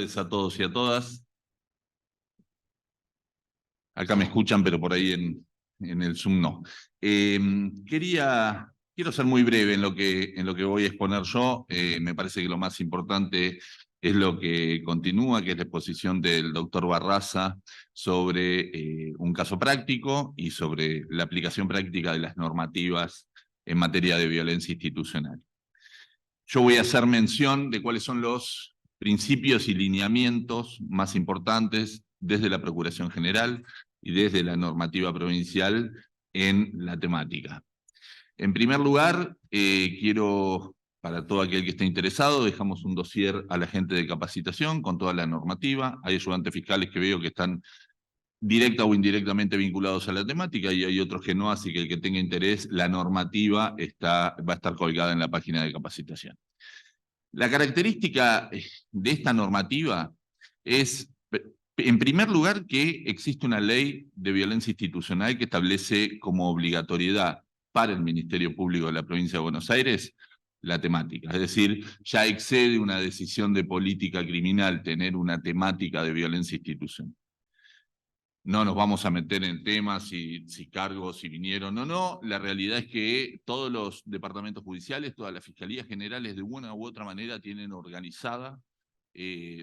tardes a todos y a todas. Acá me escuchan, pero por ahí en el Zoom no. Quiero ser muy breve en lo que voy a exponer yo. Me parece que lo más importante es lo que continúa, que es la exposición del doctor Barraza sobre un caso práctico y sobre la aplicación práctica de las normativas en materia de violencia institucional. Yo voy a hacer mención de cuáles son los principios y lineamientos más importantes desde la Procuración General y desde la normativa provincial en la temática. En primer lugar, quiero, para todo aquel que esté interesado, dejamos un dossier a la gente de capacitación con toda la normativa. Hay ayudantes fiscales que veo que están directa o indirectamente vinculados a la temática y hay otros que no, así que el que tenga interés, la normativa va a estar colgada en la página de capacitación. La característica de esta normativa es, en primer lugar, que existe una ley de violencia institucional que establece como obligatoriedad para el Ministerio Público de la Provincia de Buenos Aires la temática. Es decir, ya excede una decisión de política criminal tener una temática de violencia institucional. No nos vamos a meter en temas si cargos, si vinieron o no. La realidad es que todos los departamentos judiciales, todas las fiscalías generales, de una u otra manera, tienen organizada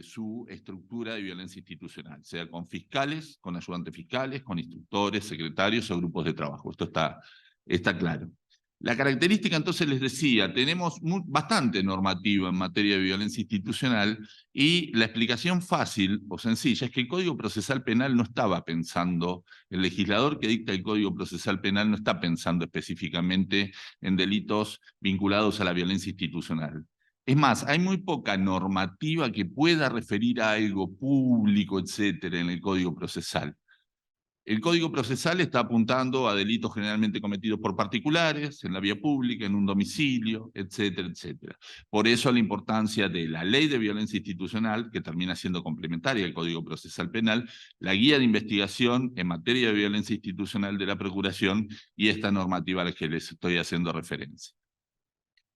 su estructura de violencia institucional, sea con fiscales, con ayudantes fiscales, con instructores, secretarios o grupos de trabajo. Esto está claro. La característica, entonces, les decía, tenemos bastante normativa en materia de violencia institucional y la explicación fácil o sencilla es que el Código Procesal Penal no estaba pensando, el legislador que dicta el Código Procesal Penal no está pensando específicamente en delitos vinculados a la violencia institucional. Es más, hay muy poca normativa que pueda referir a algo público, etcétera, en el Código Procesal. El Código Procesal está apuntando a delitos generalmente cometidos por particulares, en la vía pública, en un domicilio, etcétera, etcétera. Por eso la importancia de la Ley de Violencia Institucional, que termina siendo complementaria al Código Procesal Penal, la guía de investigación en materia de violencia institucional de la Procuración y esta normativa a la que les estoy haciendo referencia.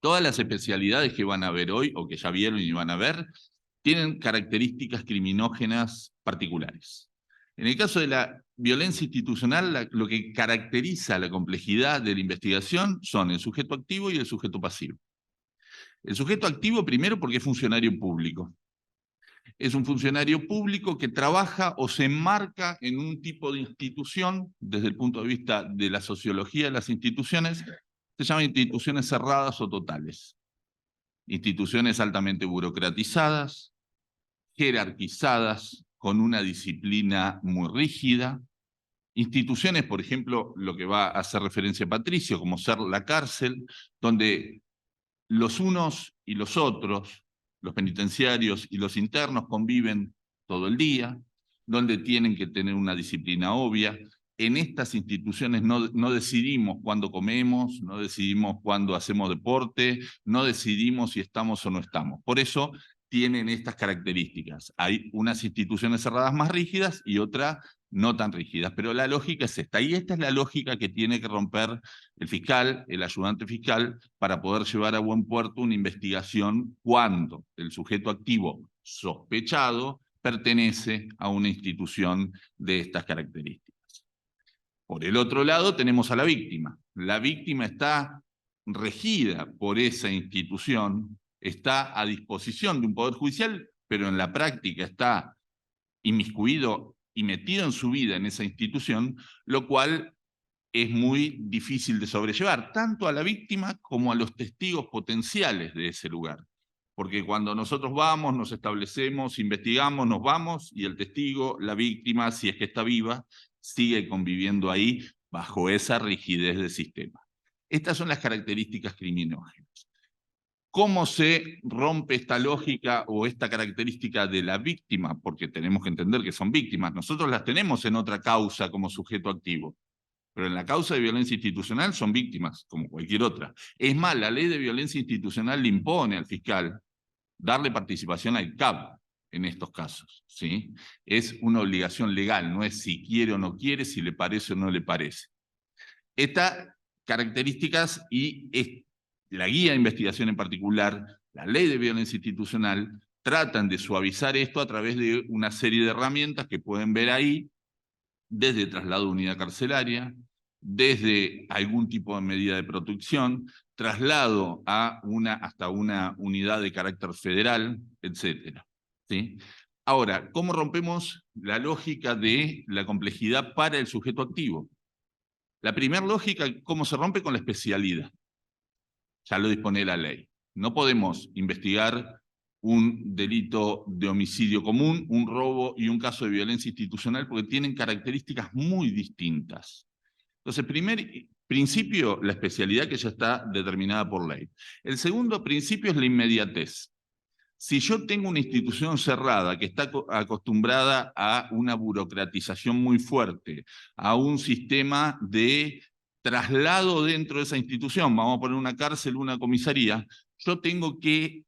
Todas las especialidades que van a ver hoy, o que ya vieron y van a ver, tienen características criminógenas particulares. En el caso de la violencia institucional, lo que caracteriza la complejidad de la investigación son el sujeto activo y el sujeto pasivo. El sujeto activo, primero, porque es funcionario público. Es un funcionario público que trabaja o se enmarca en un tipo de institución, desde el punto de vista de la sociología de las instituciones, se llaman instituciones cerradas o totales. Instituciones altamente burocratizadas, jerarquizadas, con una disciplina muy rígida. Instituciones, por ejemplo, lo que va a hacer referencia a Patricio, como ser la cárcel, donde los unos y los otros, los penitenciarios y los internos, conviven todo el día, donde tienen que tener una disciplina obvia. En estas instituciones no decidimos cuándo comemos, no decidimos cuándo hacemos deporte, no decidimos si estamos o no estamos. Por eso tienen estas características. Hay unas instituciones cerradas más rígidas y otras no tan rígidas, pero la lógica es esta. Y esta es la lógica que tiene que romper el fiscal, el ayudante fiscal, para poder llevar a buen puerto una investigación cuando el sujeto activo sospechado pertenece a una institución de estas características. Por el otro lado tenemos a la víctima. La víctima está regida por esa institución, está a disposición de un poder judicial, pero en la práctica está inmiscuido y metido en su vida en esa institución, lo cual es muy difícil de sobrellevar, tanto a la víctima como a los testigos potenciales de ese lugar. Porque cuando nosotros vamos, nos establecemos, investigamos, nos vamos, y el testigo, la víctima, si es que está viva, sigue conviviendo ahí bajo esa rigidez del sistema. Estas son las características criminógenas. ¿Cómo se rompe esta lógica o esta característica de la víctima? Porque tenemos que entender que son víctimas. Nosotros las tenemos en otra causa como sujeto activo, pero en la causa de violencia institucional son víctimas, como cualquier otra. Es más, la ley de violencia institucional le impone al fiscal darle participación al CAP en estos casos, ¿sí? Es una obligación legal, no es si quiere o no quiere, si le parece o no le parece. Estas características y la guía de investigación en particular, la ley de violencia institucional, tratan de suavizar esto a través de una serie de herramientas que pueden ver ahí, desde traslado de unidad carcelaria, desde algún tipo de medida de protección, traslado a hasta una unidad de carácter federal, etc. ¿Sí? Ahora, ¿cómo rompemos la lógica de la complejidad para el sujeto activo? La primera lógica, ¿cómo se rompe? Con la especialidad. Ya lo dispone la ley. No podemos investigar un delito de homicidio común, un robo y un caso de violencia institucional porque tienen características muy distintas. Entonces, primer principio, la especialidad que ya está determinada por ley. El segundo principio es la inmediatez. Si yo tengo una institución cerrada que está acostumbrada a una burocratización muy fuerte, a un sistema de traslado dentro de esa institución, vamos a poner una cárcel, una comisaría, yo tengo que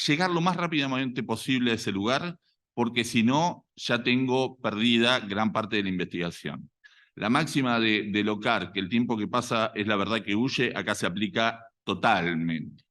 llegar lo más rápidamente posible a ese lugar, porque si no, ya tengo perdida gran parte de la investigación. La máxima de Locard, que el tiempo que pasa es la verdad que huye, acá se aplica totalmente.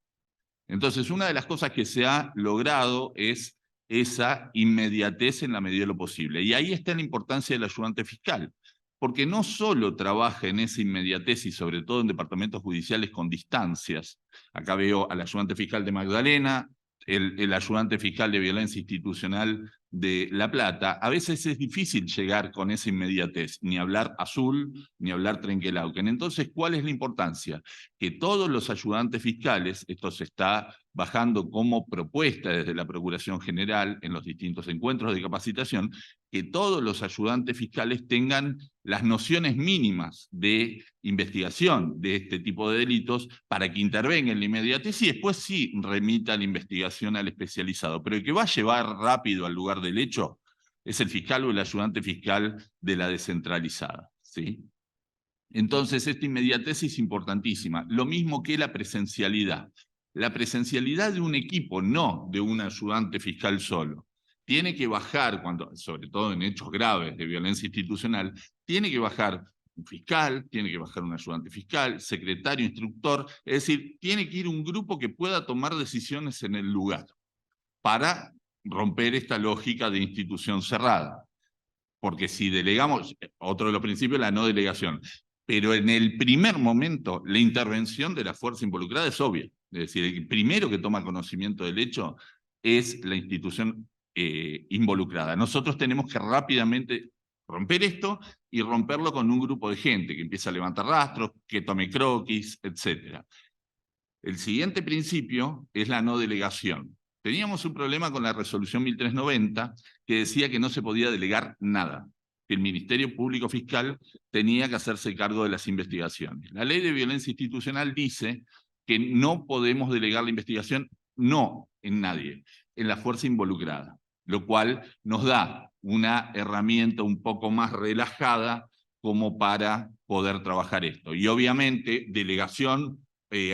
Entonces, una de las cosas que se ha logrado es esa inmediatez en la medida de lo posible. Y ahí está la importancia del ayudante fiscal, porque no solo trabaja en esa inmediatez y sobre todo en departamentos judiciales con distancias. Acá veo al ayudante fiscal de Magdalena, el ayudante fiscal de violencia institucional de La Plata. A veces es difícil llegar con esa inmediatez, ni hablar Azul, ni hablar Trenquelauquen. Entonces, ¿cuál es la importancia? Que todos los ayudantes fiscales, esto se está bajando como propuesta desde la Procuración General en los distintos encuentros de capacitación, que todos los ayudantes fiscales tengan las nociones mínimas de investigación de este tipo de delitos para que intervenga en la inmediatez y después sí remita la investigación al especializado. Pero el que va a llevar rápido al lugar del hecho es el fiscal o el ayudante fiscal de la descentralizada, ¿sí? Entonces, esta inmediatez es importantísima. Lo mismo que la presencialidad. La presencialidad de un equipo, no de un ayudante fiscal solo. Tiene que bajar, sobre todo en hechos graves de violencia institucional, tiene que bajar un fiscal, tiene que bajar un ayudante fiscal, secretario, instructor, es decir, tiene que ir un grupo que pueda tomar decisiones en el lugar para romper esta lógica de institución cerrada. Porque si delegamos, otro de los principios es la no delegación, pero en el primer momento la intervención de la fuerza involucrada es obvia. Es decir, el primero que toma conocimiento del hecho es la institución involucrada. Nosotros tenemos que rápidamente romper esto y romperlo con un grupo de gente que empieza a levantar rastros, que tome croquis, etc. El siguiente principio es la no delegación. Teníamos un problema con la resolución 1390 que decía que no se podía delegar nada, que el Ministerio Público Fiscal tenía que hacerse cargo de las investigaciones. La ley de violencia institucional dice que no podemos delegar la investigación, no en nadie, en la fuerza involucrada, lo cual nos da una herramienta un poco más relajada como para poder trabajar esto. Y obviamente, delegación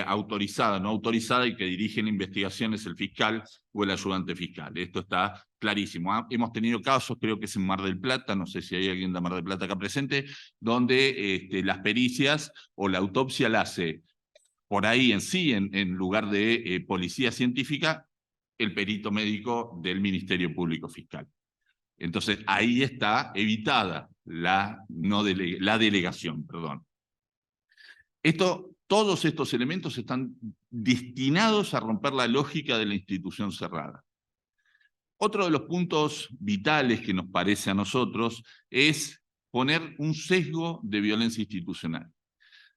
autorizada, no autorizada, y que dirige la investigación es el fiscal o el ayudante fiscal. Esto está clarísimo. Hemos tenido casos, creo que es en Mar del Plata, no sé si hay alguien de Mar del Plata acá presente, donde las pericias o la autopsia la hace por ahí en sí, en lugar de policía científica, el perito médico del Ministerio Público Fiscal. Entonces, ahí está evitada la delegación, perdón. Todos estos elementos están destinados a romper la lógica de la institución cerrada. Otro de los puntos vitales que nos parece a nosotros es poner un sesgo de violencia institucional.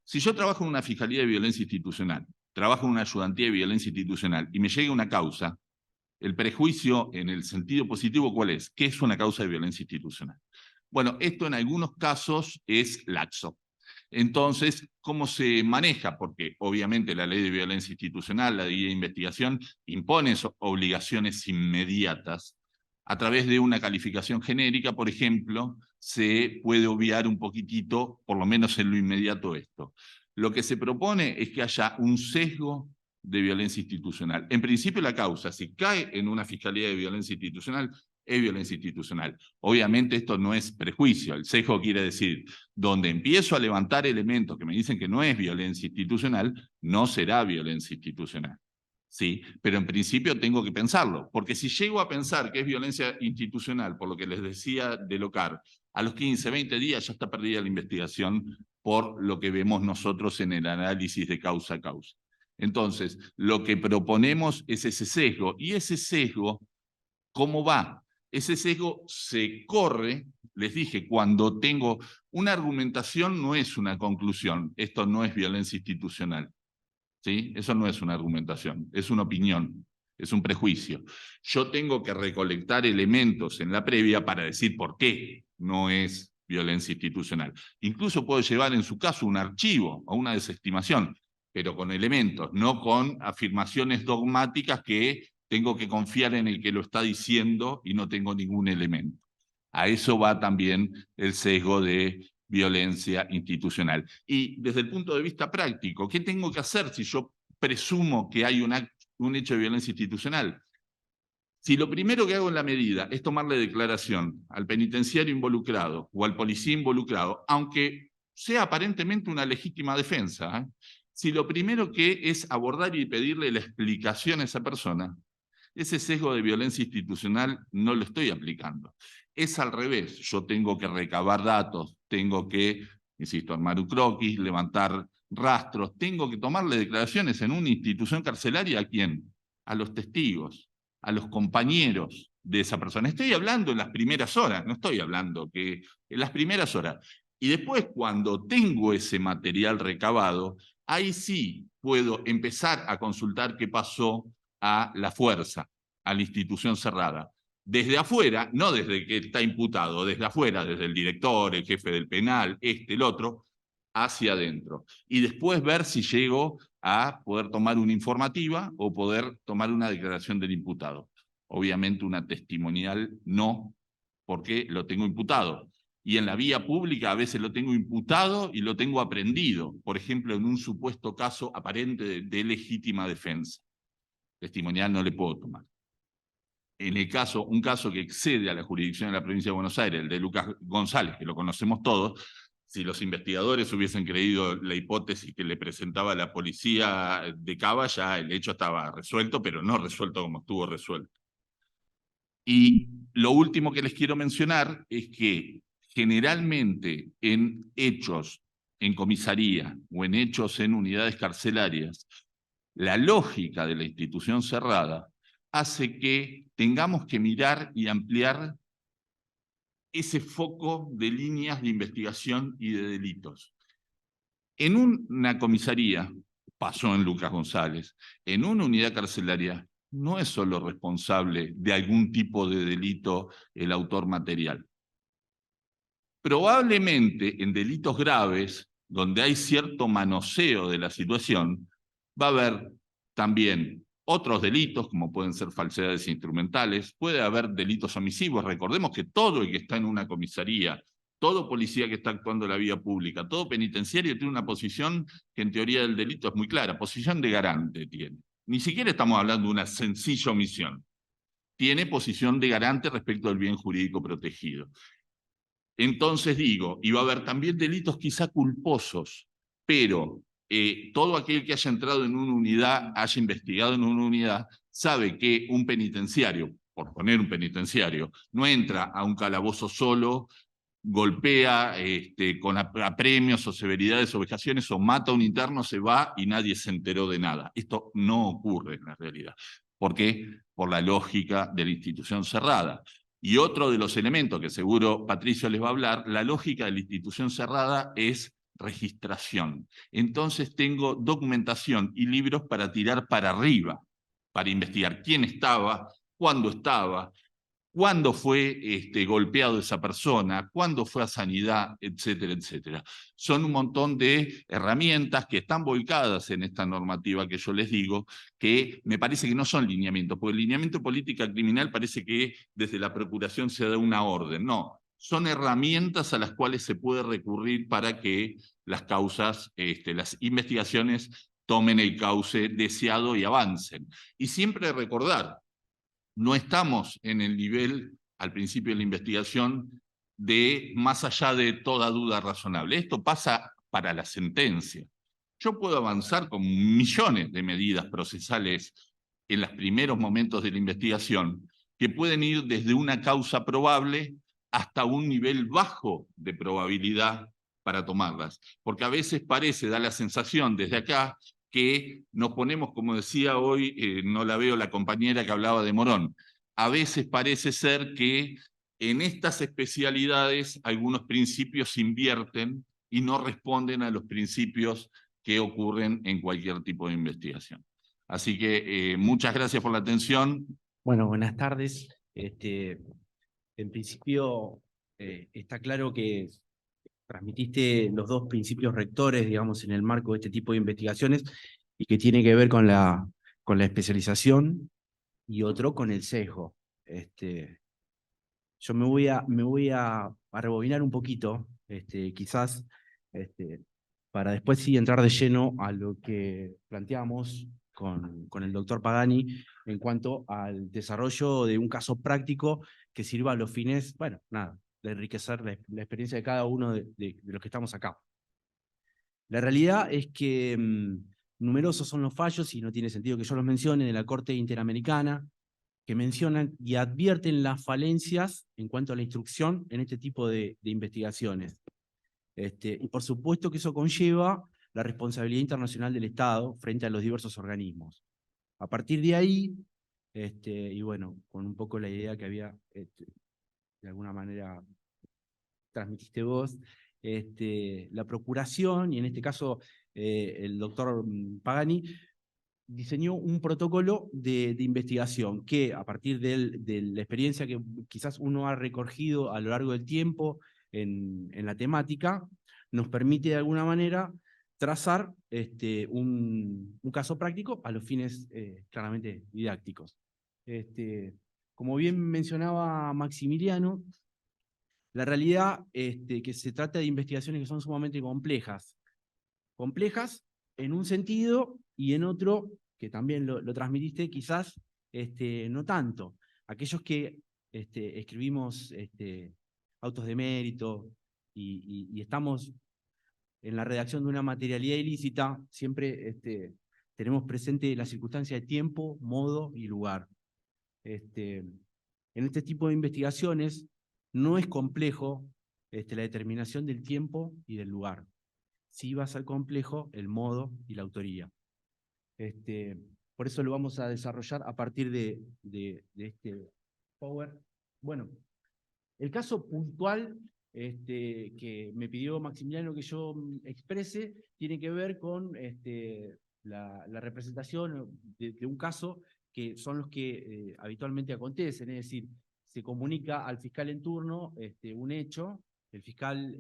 Si yo trabajo en una fiscalía de violencia institucional, trabajo en una ayudantía de violencia institucional y me llega una causa, el prejuicio en el sentido positivo, ¿cuál es? ¿Qué es una causa de violencia institucional? Bueno, esto en algunos casos es laxo. Entonces, ¿cómo se maneja? Porque obviamente la ley de violencia institucional, la ley de investigación, impone obligaciones inmediatas. A través de una calificación genérica, por ejemplo, se puede obviar un poquitito, por lo menos en lo inmediato, esto. Lo que se propone es que haya un sesgo de violencia institucional. En principio, la causa, si cae en una fiscalía de violencia institucional, es violencia institucional. Obviamente esto no es prejuicio, el sesgo quiere decir, donde empiezo a levantar elementos que me dicen que no es violencia institucional, no será violencia institucional. Sí, pero en principio tengo que pensarlo, porque si llego a pensar que es violencia institucional, por lo que les decía del OCAR, a los 15, 20 días ya está perdida la investigación por lo que vemos nosotros en el análisis de causa a causa. Entonces, lo que proponemos es ese sesgo, y ese sesgo, ¿cómo va? Ese sesgo se corre, les dije, cuando tengo una argumentación, no es una conclusión, esto no es violencia institucional. ¿Sí? Eso no es una argumentación, es una opinión, es un prejuicio. Yo tengo que recolectar elementos en la previa para decir por qué no es violencia institucional. Incluso puedo llevar en su caso un archivo o una desestimación, pero con elementos, no con afirmaciones dogmáticas que tengo que confiar en el que lo está diciendo y no tengo ningún elemento. A eso va también el sesgo de violencia institucional. Y desde el punto de vista práctico, ¿qué tengo que hacer si yo presumo que hay un hecho de violencia institucional? Si lo primero que hago en la medida es tomarle declaración al penitenciario involucrado o al policía involucrado, aunque sea aparentemente una legítima defensa, si lo primero que es abordar y pedirle la explicación a esa persona, ese sesgo de violencia institucional no lo estoy aplicando. Es al revés, yo tengo que recabar datos, tengo que, insisto, armar un croquis, levantar rastros, tengo que tomarle declaraciones en una institución carcelaria ¿a quién? A los testigos, a los compañeros de esa persona. Estoy hablando en las primeras horas, no estoy hablando que en las primeras horas. Y después, cuando tengo ese material recabado, ahí sí puedo empezar a consultar qué pasó a la fuerza, a la institución cerrada. Desde afuera, no desde que está imputado, desde afuera, desde el director, el jefe del penal, el otro, hacia adentro. Y después ver si llego a poder tomar una informativa o poder tomar una declaración del imputado. Obviamente una testimonial no, porque lo tengo imputado. Y en la vía pública a veces lo tengo imputado y lo tengo aprendido, por ejemplo, en un supuesto caso aparente de legítima defensa. Testimonial no le puedo tomar. En el caso, un caso que excede a la jurisdicción de la provincia de Buenos Aires, el de Lucas González, que lo conocemos todos, si los investigadores hubiesen creído la hipótesis que le presentaba la policía de Cava, ya el hecho estaba resuelto, pero no resuelto como estuvo resuelto. Y lo último que les quiero mencionar es que generalmente en hechos en comisaría o en hechos en unidades carcelarias, la lógica de la institución cerrada hace que tengamos que mirar y ampliar ese foco de líneas de investigación y de delitos. En una comisaría, pasó en Lucas González, en una unidad carcelaria, no es solo responsable de algún tipo de delito el autor material. Probablemente en delitos graves, donde hay cierto manoseo de la situación, va a haber también otros delitos, como pueden ser falsedades instrumentales, puede haber delitos omisivos. Recordemos que todo el que está en una comisaría, todo policía que está actuando en la vía pública, todo penitenciario tiene una posición que en teoría del delito es muy clara, posición de garante tiene. Ni siquiera estamos hablando de una sencilla omisión. Tiene posición de garante respecto al bien jurídico protegido. Entonces digo, y va a haber también delitos quizá culposos, pero todo aquel que haya entrado en una unidad, haya investigado en una unidad, sabe que un penitenciario, por poner un penitenciario, no entra a un calabozo solo, golpea con apremios o severidades o vejaciones o mata a un interno, se va y nadie se enteró de nada. Esto no ocurre en la realidad. ¿Por qué? Por la lógica de la institución cerrada. Y otro de los elementos que seguro Patricio les va a hablar, la lógica de la institución cerrada es registración. Entonces tengo documentación y libros para tirar para arriba, para investigar quién estaba, cuándo fue golpeado esa persona, cuándo fue a sanidad, etcétera, etcétera. Son un montón de herramientas que están volcadas en esta normativa que yo les digo, que me parece que no son lineamientos, porque el lineamiento de política criminal parece que desde la Procuración se da una orden. No, son herramientas a las cuales se puede recurrir para que las causas, las investigaciones tomen el cauce deseado y avancen. Y siempre recordar, no estamos en el nivel, al principio de la investigación, de más allá de toda duda razonable. Esto pasa para la sentencia. Yo puedo avanzar con millones de medidas procesales en los primeros momentos de la investigación, que pueden ir desde una causa probable hasta un nivel bajo de probabilidad para tomarlas. Porque a veces parece, da la sensación desde acá, que nos ponemos, como decía hoy, no la veo la compañera que hablaba de Morón, a veces parece ser que en estas especialidades algunos principios se invierten y no responden a los principios que ocurren en cualquier tipo de investigación. Así que muchas gracias por la atención. Bueno, buenas tardes. En principio, está claro que transmitiste los dos principios rectores, digamos, en el marco de este tipo de investigaciones, y que tiene que ver con la especialización y otro con el sesgo. Yo me voy a rebobinar un poquito, quizás, para después sí entrar de lleno a lo que planteamos con el doctor Pagani en cuanto al desarrollo de un caso práctico que sirva a los fines, bueno, nada, de enriquecer la experiencia de cada uno de los que estamos acá. La realidad es que numerosos son los fallos, y no tiene sentido que yo los mencione, de la Corte Interamericana, que mencionan y advierten las falencias en cuanto a la instrucción en este tipo de investigaciones. Y por supuesto que eso conlleva la responsabilidad internacional del Estado frente a los diversos organismos. A partir de ahí, y bueno, con un poco la idea que había, de alguna manera transmitiste vos, la Procuración, y en este caso el doctor Pagani, diseñó un protocolo de investigación que, a partir de la experiencia que quizás uno ha recogido a lo largo del tiempo en la temática, nos permite de alguna manera trazar un caso práctico a los fines claramente didácticos. Como bien mencionaba Maximiliano, la realidad que se trata de investigaciones que son sumamente complejas. Complejas en un sentido, y en otro, que también lo transmitiste, quizás no tanto. Aquellos que escribimos autos de mérito y estamos en la redacción de una materialidad ilícita, siempre tenemos presente la circunstancia de tiempo, modo y lugar. En este tipo de investigaciones no es complejo la determinación del tiempo y del lugar. Sí va a ser complejo el modo y la autoría. Por eso lo vamos a desarrollar a partir de este Power. Bueno, el caso puntual que me pidió Maximiliano que yo exprese tiene que ver con la representación de un caso que son los que habitualmente acontecen, es decir, se comunica al fiscal en turno un hecho, el fiscal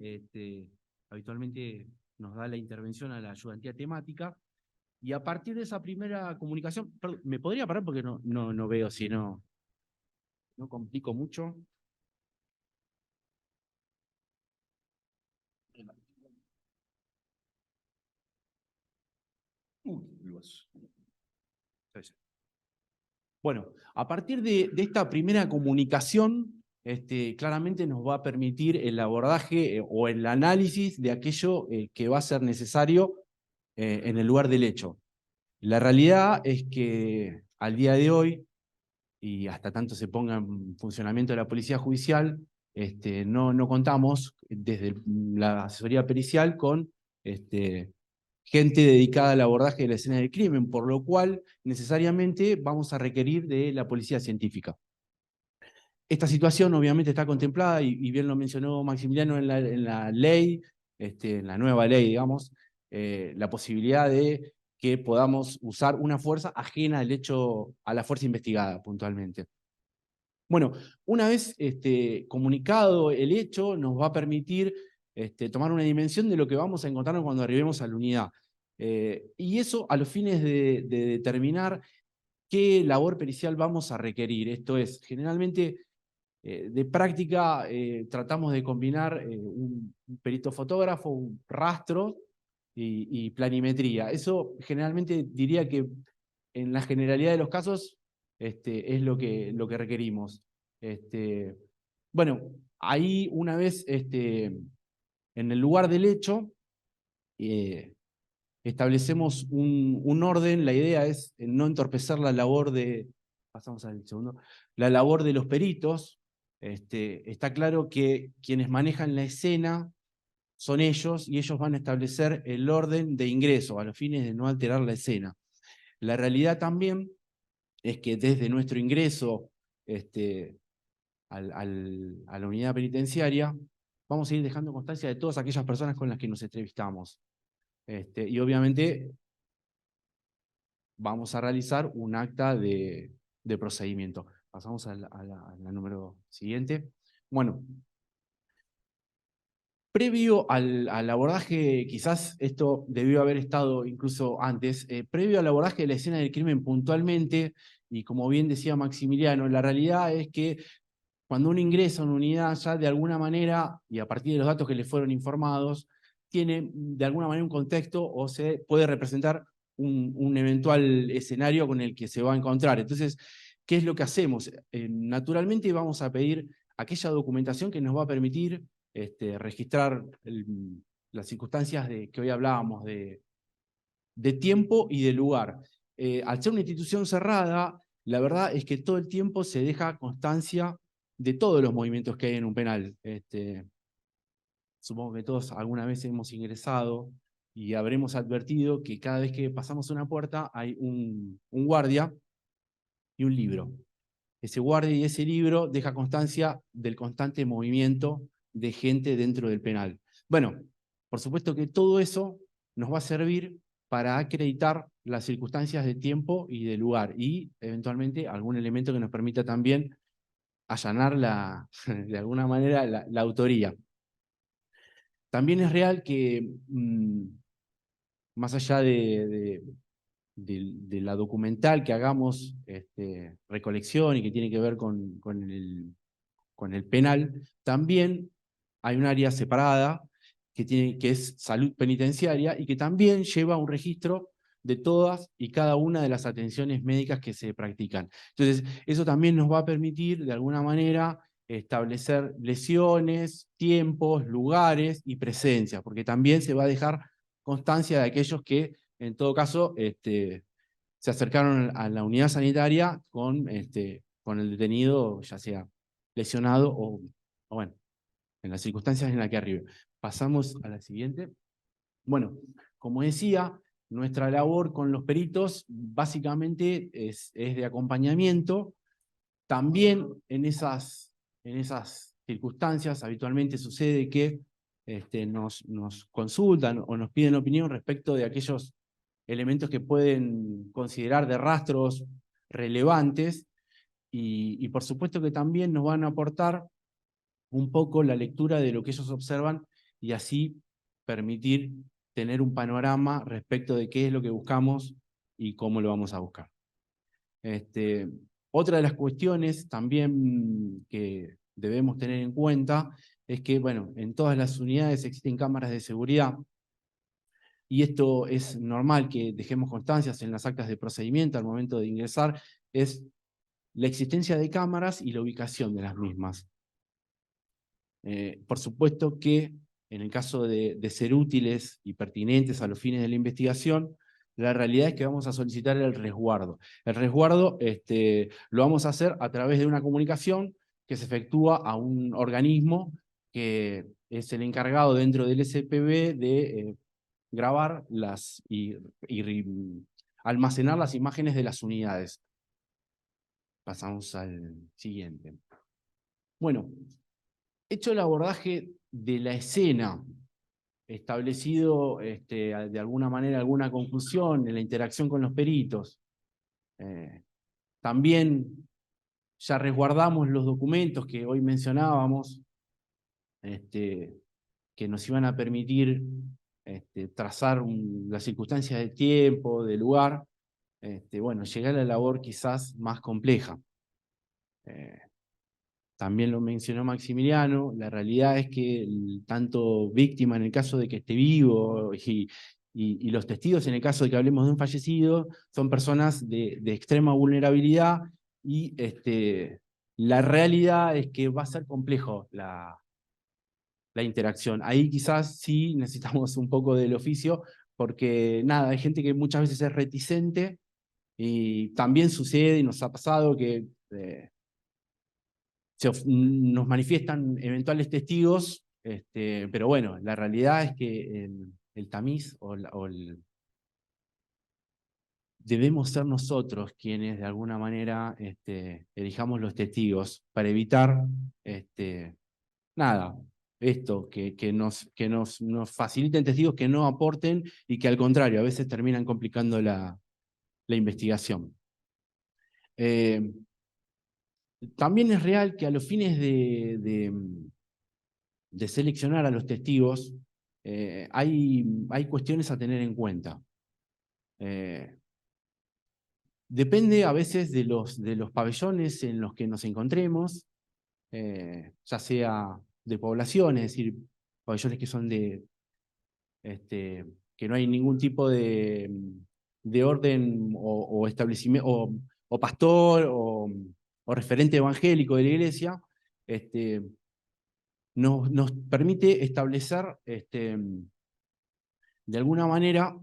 habitualmente nos da la intervención a la ayudantía temática, y a partir de esa primera comunicación, perdón, ¿me podría parar porque no veo si no complico mucho? Bueno, a partir de esta primera comunicación, claramente nos va a permitir el abordaje o el análisis de aquello que va a ser necesario en el lugar del hecho. La realidad es que al día de hoy, y hasta tanto se ponga en funcionamiento la policía judicial, no contamos desde la asesoría pericial con gente dedicada al abordaje de la escena del crimen, por lo cual necesariamente vamos a requerir de la policía científica. Esta situación obviamente está contemplada, y bien lo mencionó Maximiliano en la ley, en la nueva ley, digamos, la posibilidad de que podamos usar una fuerza ajena al hecho, a la fuerza investigada puntualmente. Bueno, una vez comunicado el hecho, nos va a permitir tomar una dimensión de lo que vamos a encontrarnos cuando arribemos a la unidad. Y eso a los fines de determinar qué labor pericial vamos a requerir. Esto es, generalmente, de práctica, tratamos de combinar un perito fotógrafo, un rastro y planimetría. Eso generalmente diría que en la generalidad de los casos es lo que requerimos. Bueno, ahí una vez en el lugar del hecho, establecemos un orden. La idea es no entorpecer la labor de, pasamos al segundo, la labor de los peritos. Está claro que quienes manejan la escena son ellos, y ellos van a establecer el orden de ingreso a los fines de no alterar la escena. La realidad también es que desde nuestro ingreso a la unidad penitenciaria, vamos a ir dejando constancia de todas aquellas personas con las que nos entrevistamos. Y obviamente vamos a realizar un acta de procedimiento. Pasamos a la número siguiente. Bueno, previo al abordaje, quizás esto debió haber estado incluso antes, previo al abordaje de la escena del crimen puntualmente, y como bien decía Maximiliano, la realidad es que cuando uno ingresa a una unidad ya de alguna manera, y a partir de los datos que le fueron informados, tiene de alguna manera un contexto o se puede representar un eventual escenario con el que se va a encontrar. Entonces, ¿qué es lo que hacemos? Naturalmente vamos a pedir aquella documentación que nos va a permitir registrar las circunstancias de que hoy hablábamos, de tiempo y de lugar. Al ser una institución cerrada, la verdad es que todo el tiempo se deja constancia de todos los movimientos que hay en un penal. Supongo que todos alguna vez hemos ingresado y habremos advertido que cada vez que pasamos una puerta hay un guardia y un libro. Ese guardia y ese libro deja constancia del constante movimiento de gente dentro del penal. Bueno, por supuesto que todo eso nos va a servir para acreditar las circunstancias de tiempo y de lugar, y eventualmente algún elemento que nos permita también allanar de alguna manera la autoría. También es real que, más allá de la documental que hagamos recolección y que tiene que ver con el penal, también hay un área separada que es salud penitenciaria y que también lleva un registro de todas y cada una de las atenciones médicas que se practican. Entonces, eso también nos va a permitir, de alguna manera, establecer lesiones, tiempos, lugares y presencia, porque también se va a dejar constancia de aquellos que, en todo caso, se acercaron a la unidad sanitaria con el detenido, ya sea lesionado o bueno, en las circunstancias en las que arriba. Pasamos a la siguiente. Bueno, como decía, nuestra labor con los peritos básicamente es de acompañamiento. También en esas circunstancias habitualmente sucede que nos consultan o nos piden opinión respecto de aquellos elementos que pueden considerar de rastros relevantes, y por supuesto que también nos van a aportar un poco la lectura de lo que ellos observan, y así permitir tener un panorama respecto de qué es lo que buscamos y cómo lo vamos a buscar. Otra de las cuestiones también que debemos tener en cuenta es que, bueno, en todas las unidades existen cámaras de seguridad, y esto es normal que dejemos constancias en las actas de procedimiento al momento de ingresar, es la existencia de cámaras y la ubicación de las mismas. Por supuesto que en el caso de ser útiles y pertinentes a los fines de la investigación, la realidad es que vamos a solicitar el resguardo. El resguardo lo vamos a hacer a través de una comunicación que se efectúa a un organismo que es el encargado dentro del SPB de grabar y almacenar las imágenes de las unidades. Pasamos al siguiente. Bueno, hecho el abordaje de la escena, establecido de alguna manera alguna conclusión en la interacción con los peritos, también ya resguardamos los documentos que hoy mencionábamos, que nos iban a permitir trazar las circunstancias de tiempo, de lugar. Bueno, llega a la labor quizás más compleja. También lo mencionó Maximiliano, la realidad es que tanto víctima en el caso de que esté vivo y los testigos en el caso de que hablemos de un fallecido son personas de extrema vulnerabilidad, y la realidad es que va a ser complejo la interacción. Ahí quizás sí necesitamos un poco del oficio porque nada, hay gente que muchas veces es reticente y también sucede y nos ha pasado que nos manifiestan eventuales testigos, pero bueno, la realidad es que el tamiz debemos ser nosotros quienes de alguna manera elijamos los testigos para evitar nada, esto, nos faciliten testigos que no aporten y que al contrario, a veces terminan complicando la investigación. También es real que a los fines de seleccionar a los testigos, hay cuestiones a tener en cuenta. Depende a veces de los pabellones en los que nos encontremos, ya sea de población, es decir, pabellones que son que no hay ningún tipo de orden o establecimiento, o pastor o referente evangélico de la iglesia, nos permite establecer de alguna manera.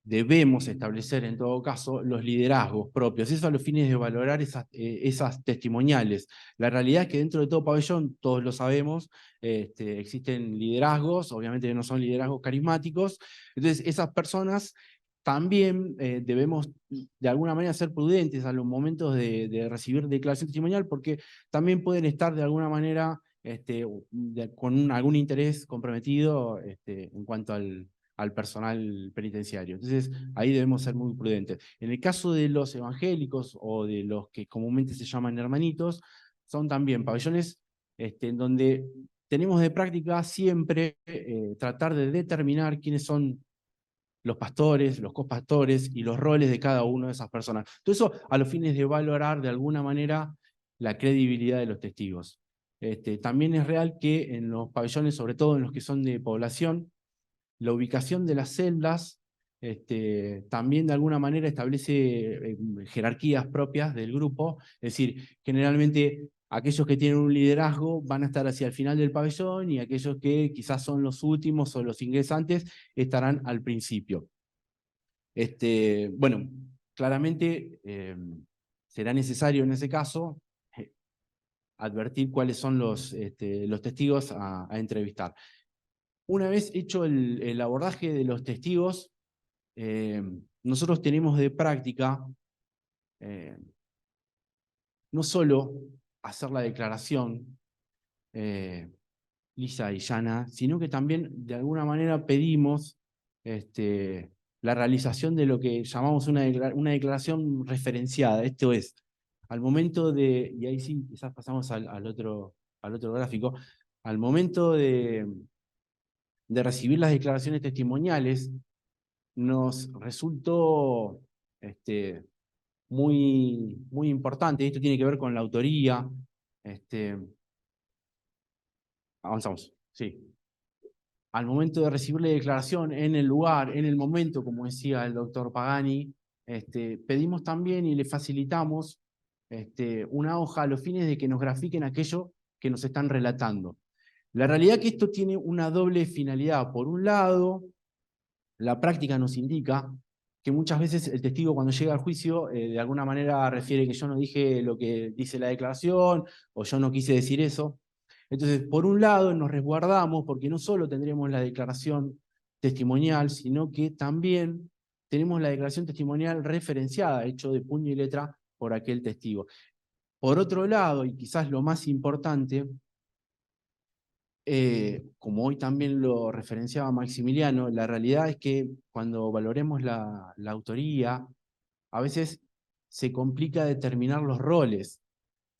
Debemos establecer en todo caso los liderazgos propios, eso a los fines de valorar esas testimoniales. La realidad es que dentro de todo pabellón, todos lo sabemos, existen liderazgos, obviamente que no son liderazgos carismáticos, entonces esas personas también debemos de alguna manera ser prudentes a los momentos de recibir declaración testimonial, porque también pueden estar de alguna manera con algún interés comprometido en cuanto al personal penitenciario. Entonces, ahí debemos ser muy prudentes. En el caso de los evangélicos o de los que comúnmente se llaman hermanitos, son también pabellones en donde tenemos de práctica siempre tratar de determinar quiénes son los pastores, los copastores y los roles de cada una de esas personas. Todo eso a los fines de valorar de alguna manera la credibilidad de los testigos. También es real que en los pabellones, sobre todo en los que son de población, la ubicación de las celdas también de alguna manera establece jerarquías propias del grupo, es decir, generalmente aquellos que tienen un liderazgo van a estar hacia el final del pabellón y aquellos que quizás son los últimos o los ingresantes estarán al principio. Bueno, claramente será necesario en ese caso advertir cuáles son los testigos a entrevistar. Una vez hecho el abordaje de los testigos, nosotros tenemos de práctica no solo hacer la declaración lisa y llana, sino que también de alguna manera pedimos la realización de lo que llamamos una declaración referenciada. Esto es, al momento y ahí sí, quizás pasamos al otro gráfico, al momento de recibir las declaraciones testimoniales, nos resultó muy importante. Esto tiene que ver con la autoría. Avanzamos, sí. Al momento de recibir la declaración, en el lugar, en el momento, como decía el doctor Pagani, pedimos también y le facilitamos una hoja a los fines de que nos grafiquen aquello que nos están relatando. La realidad es que esto tiene una doble finalidad. Por un lado, la práctica nos indica que muchas veces el testigo cuando llega al juicio de alguna manera refiere que yo no dije lo que dice la declaración o yo no quise decir eso. Entonces, por un lado nos resguardamos porque no solo tendremos la declaración testimonial, sino que también tenemos la declaración testimonial referenciada, hecho de puño y letra por aquel testigo. Por otro lado, y quizás lo más importante, como hoy también lo referenciaba Maximiliano, la realidad es que cuando valoremos la autoría, a veces se complica determinar los roles,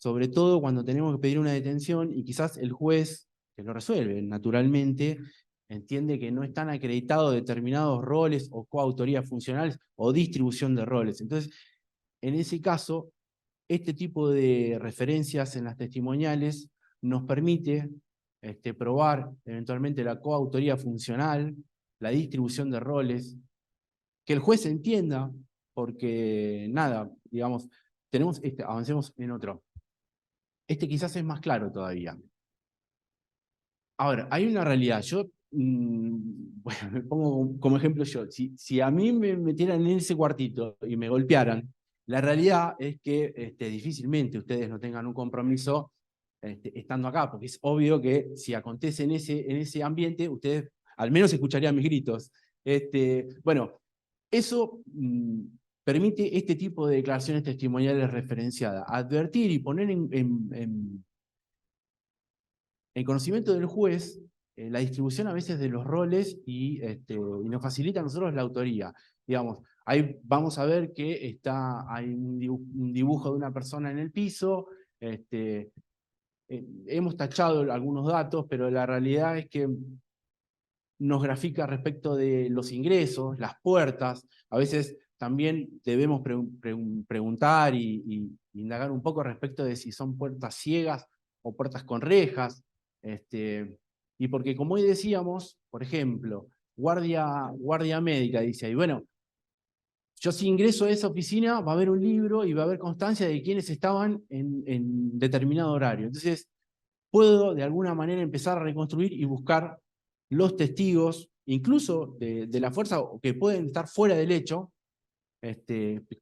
sobre todo cuando tenemos que pedir una detención y quizás el juez, que lo resuelve naturalmente, entiende que no están acreditados determinados roles o coautorías funcionales o distribución de roles. Entonces, en ese caso, este tipo de referencias en las testimoniales nos permite probar eventualmente la coautoría funcional, la distribución de roles, que el juez entienda, porque nada, digamos, avancemos en otro. Quizás es más claro todavía. Ahora, hay una realidad. Yo bueno, me pongo como ejemplo yo, si a mí me metieran en ese cuartito y me golpearan, la realidad es que difícilmente ustedes no tengan un compromiso estando acá, porque es obvio que si acontece en ese ambiente, ustedes al menos escucharían mis gritos. Bueno, eso permite este tipo de declaraciones testimoniales referenciadas, advertir y poner en conocimiento del juez la distribución a veces de los roles y nos facilita a nosotros la autoría. Digamos, ahí vamos a ver que hay un dibujo de una persona en el piso, hemos tachado algunos datos, pero la realidad es que nos grafica respecto de los ingresos, las puertas. A veces también debemos preguntar y indagar un poco respecto de si son puertas ciegas o puertas con rejas. Y porque como hoy decíamos, por ejemplo, guardia médica dice ahí, bueno, yo si ingreso a esa oficina va a haber un libro y va a haber constancia de quiénes estaban en determinado horario. Entonces, puedo de alguna manera empezar a reconstruir y buscar los testigos, incluso de la fuerza, que pueden estar fuera del hecho,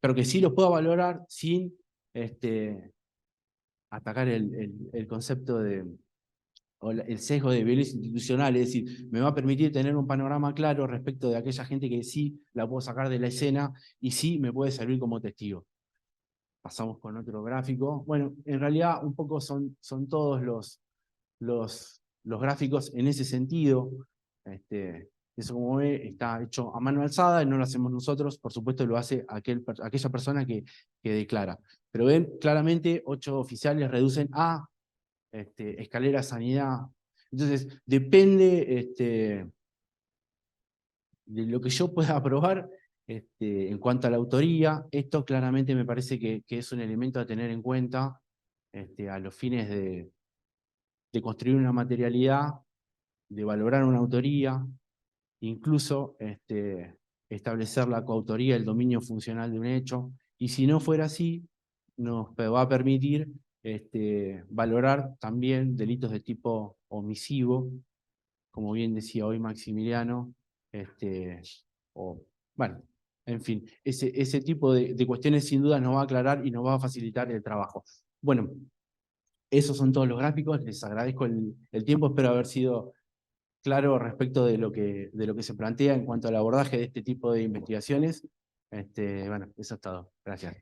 pero que sí los puedo valorar sin atacar el concepto o el sesgo de violencia institucional, es decir, me va a permitir tener un panorama claro respecto de aquella gente que sí la puedo sacar de la escena y sí me puede servir como testigo. Pasamos con otro gráfico. Bueno, en realidad un poco son todos los gráficos en ese sentido. Eso, como ve, está hecho a mano alzada y no lo hacemos nosotros, por supuesto lo hace aquella persona que declara. Pero ven, claramente 8 oficiales reducen a escalera sanidad. Entonces, depende de lo que yo pueda aprobar en cuanto a la autoría. Esto claramente me parece que es un elemento a tener en cuenta a los fines de construir una materialidad, de valorar una autoría, incluso establecer la coautoría, el dominio funcional de un hecho, y si no fuera así, nos va a permitir valorar también delitos de tipo omisivo, como bien decía hoy Maximiliano, o, bueno, en fin, ese tipo de cuestiones sin duda nos va a aclarar y nos va a facilitar el trabajo. Bueno, esos son todos los gráficos, les agradezco el tiempo, espero haber sido claro respecto de lo que se plantea en cuanto al abordaje de este tipo de investigaciones. Bueno, eso es todo. Gracias.